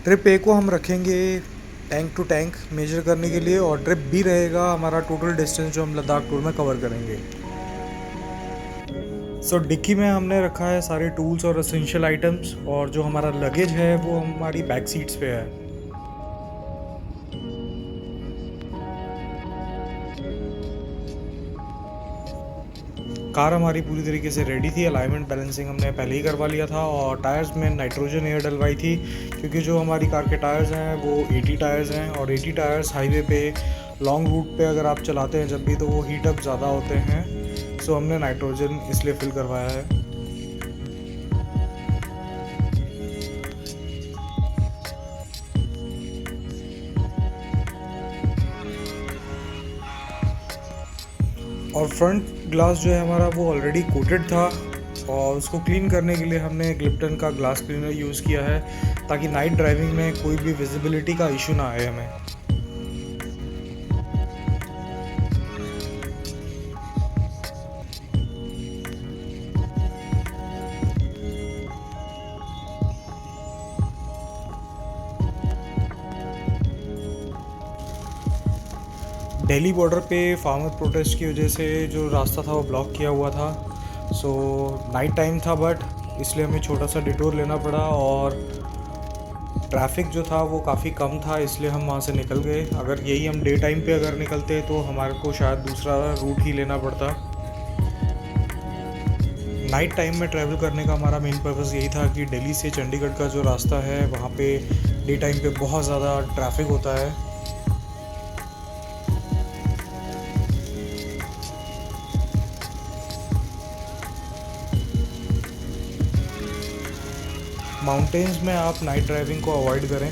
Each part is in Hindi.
ट्रिप ए को हम रखेंगे टैंक टू टैंक मेजर करने के लिए, और ट्रिप बी रहेगा हमारा टोटल डिस्टेंस जो हम लद्दाख टूर में कवर करेंगे। डिक्की में हमने रखा है सारे टूल्स और एसेंशियल आइटम्स, और जो हमारा लगेज है वो हमारी बैक सीट्स पे है। कार हमारी पूरी तरीके से रेडी थी, अलाइनमेंट बैलेंसिंग हमने पहले ही करवा लिया था, और टायर्स में नाइट्रोजन एयर डलवाई थी, क्योंकि जो हमारी कार के टायर्स हैं वो 80 टायर्स हैं, और 80 टायर्स हाईवे पे लॉन्ग रूट पे अगर आप चलाते हैं जब भी, तो वो हीट अप ज़्यादा होते हैं। हमने नाइट्रोजन इसलिए फिल करवाया है। और फ्रंट ग्लास जो है हमारा वो ऑलरेडी कोटेड था, और उसको क्लीन करने के लिए हमने क्लिप्टन का ग्लास क्लीनर यूज़ किया है, ताकि नाइट ड्राइविंग में कोई भी विजिबिलिटी का इशू ना आए हमें। दिल्ली बॉर्डर पे फार्मर प्रोटेस्ट की वजह से जो रास्ता था वो ब्लॉक किया हुआ था। नाइट टाइम था, बट इसलिए हमें छोटा सा डिटूर लेना पड़ा, और ट्रैफिक जो था वो काफ़ी कम था, इसलिए हम वहाँ से निकल गए। अगर यही हम डे टाइम पे अगर निकलते तो हमारे को शायद दूसरा रूट ही लेना पड़ता। नाइट टाइम में ट्रैवल करने का हमारा मेन पर्पज़ यही था कि दिल्ली से चंडीगढ़ का जो रास्ता है वहाँ पे डे टाइम पे बहुत ज़्यादा ट्रैफिक होता है। माउंटेन्स में आप नाइट ड्राइविंग को अवॉइड करें।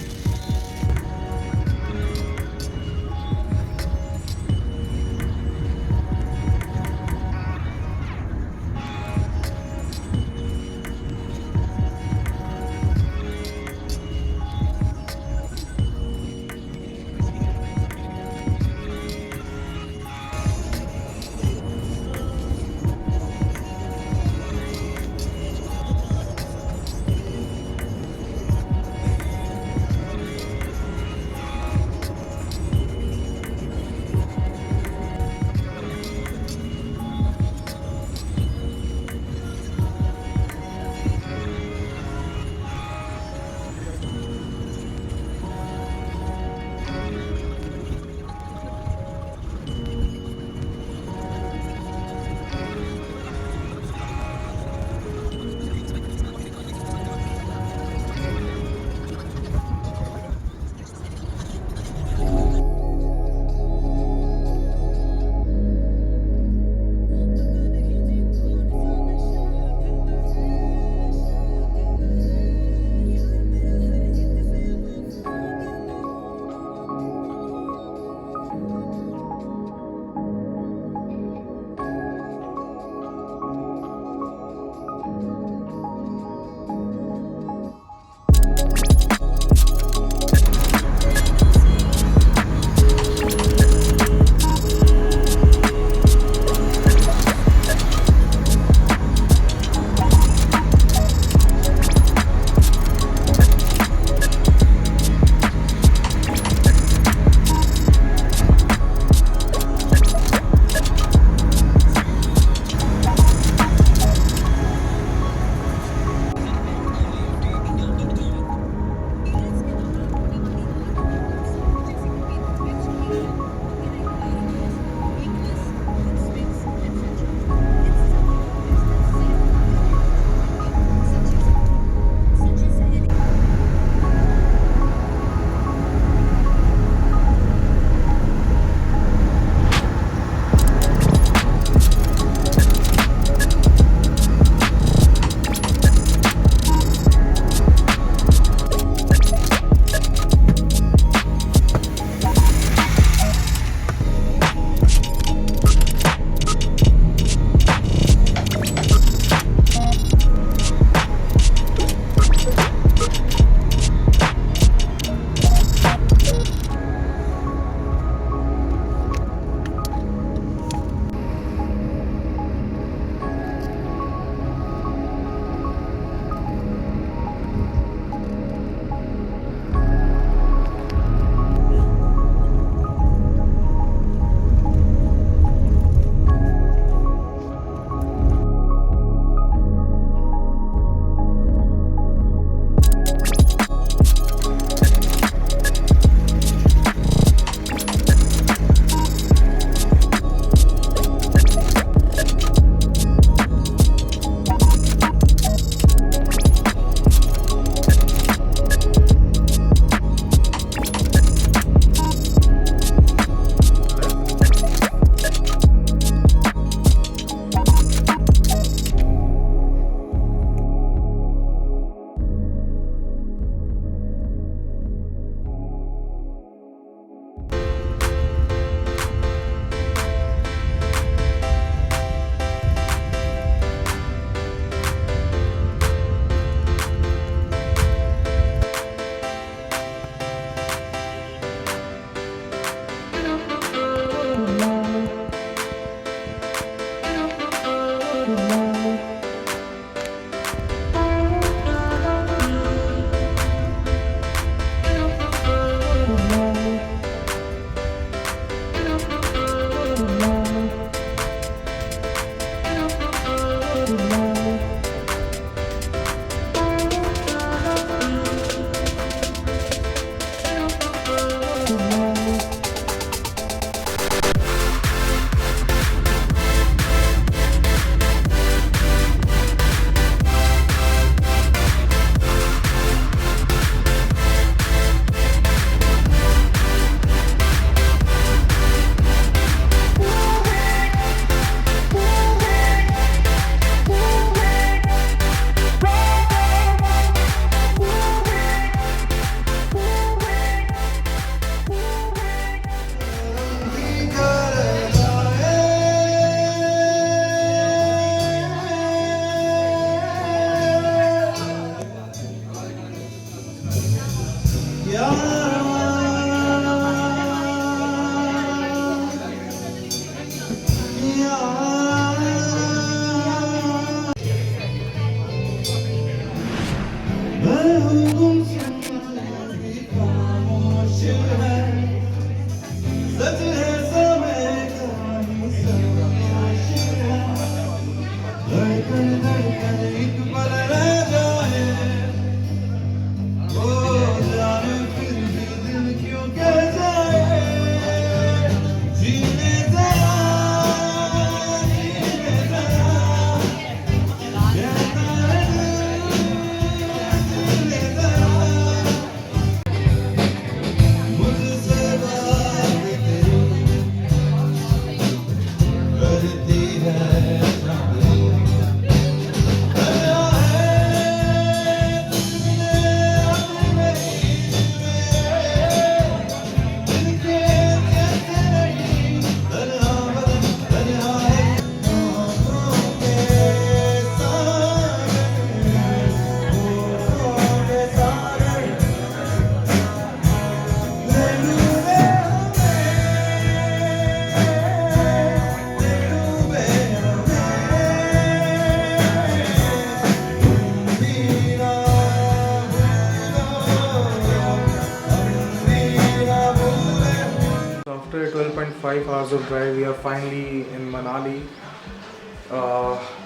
5 hours of drive. We are finally in Manali.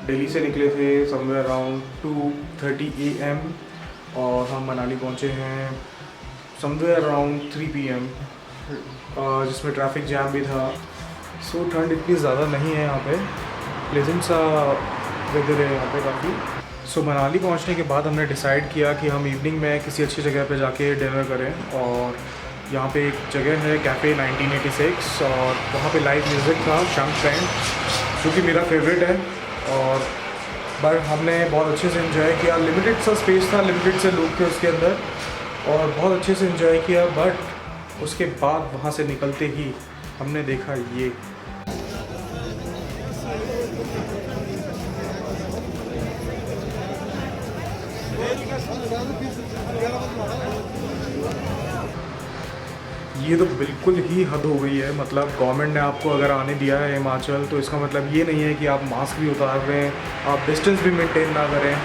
Delhi से निकले थे समवेयर अराउंड 2:30 AM और हम मनाली पहुँचे हैं समवेयर अराउंड 3 PM, जिसमें ट्रैफिक जैम भी था. सो ठंड इतनी ज़्यादा नहीं है यहाँ पे, प्लेजेंट सा वेदर है यहाँ पे काफ़ी. सो मनाली पहुँचने के बाद हमने डिसाइड किया कि हम इवनिंग में किसी अच्छी जगह पे जाके डिनर करें. और यहाँ पे एक जगह है कैफ़े 1986 और वहाँ पे लाइव म्यूज़िक था शंक बैंड, जो कि मेरा फेवरेट है. और बट हमने बहुत अच्छे से एंजॉय किया. लिमिटेड सा स्पेस था, लिमिटेड से लोग थे उसके अंदर और बहुत अच्छे से एंजॉय किया. बट उसके बाद वहाँ से निकलते ही हमने देखा ये तो बिल्कुल ही हद हो गई है. मतलब गवर्नमेंट ने आपको अगर आने दिया है हिमाचल, तो इसका मतलब ये नहीं है कि आप मास्क भी उतार रहे हैं, आप डिस्टेंस भी मेंटेन ना करें.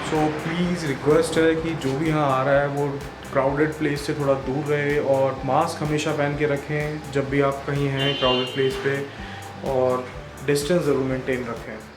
सो प्लीज़ रिक्वेस्ट है कि जो भी यहाँ आ रहा है वो क्राउडेड प्लेस से थोड़ा दूर रहे और मास्क हमेशा पहन के रखें जब भी आप कहीं हैं क्राउडेड प्लेस पे, और डिस्टेंस ज़रूर मेंटेन रखें.